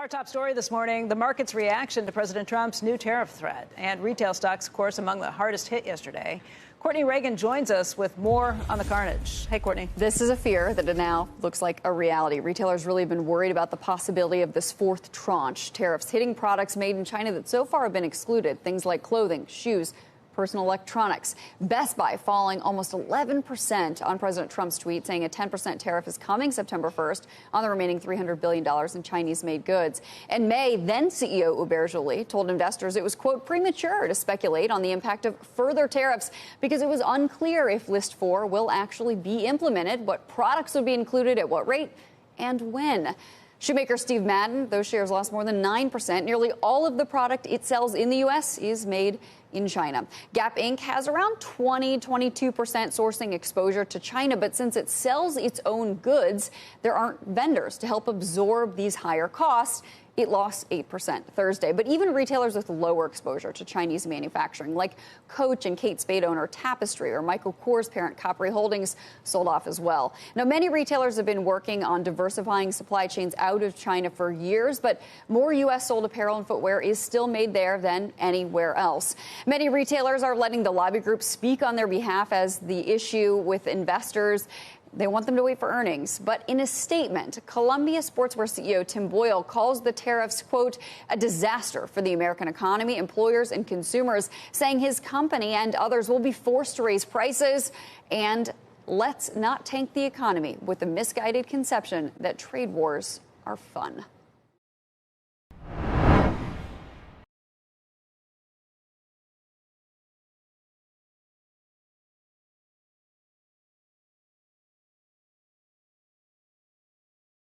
Our top story this morning, the market's reaction to President Trump's new tariff threat. And retail stocks, of course, among the hardest hit yesterday. Courtney Reagan joins us with more on the carnage. Hey, Courtney. This is a fear that now looks like a reality. Retailers really have been worried about the possibility of this fourth tranche. Tariffs hitting products made in China that so far have been excluded. Things like clothing, shoes, personal electronics. Best Buy falling almost 11% on President Trump's tweet saying a 10% tariff is coming September 1st on the remaining $300 billion in Chinese-made goods. In May, then CEO Hubert Joly told investors it was, quote, premature to speculate on the impact of further tariffs because it was unclear if List 4 will actually be implemented, what products would be included at what rate, and when. Shoemaker Steve Madden, those shares lost more than 9%. Nearly all of the product it sells in the U.S. is made in China. Gap Inc. has around 22% sourcing exposure to China, but since it sells its own goods, there aren't vendors to help absorb these higher costs. It lost 8% Thursday. But even retailers with lower exposure to Chinese manufacturing, like Coach and Kate Spade owner Tapestry or Michael Kors parent Capri Holdings, sold off as well. Now, many retailers have been working on diversifying supply chains out of China for years, but more U.S. sold apparel and footwear is still made there than anywhere else. Many retailers are letting the lobby group speak on their behalf as the issue with investors. They want them to wait for earnings. But in a statement, Columbia Sportswear CEO Tim Boyle calls the tariffs, quote, a disaster for the American economy, employers and consumers, saying his company and others will be forced to raise prices. And let's not tank the economy with the misguided conception that trade wars are fun.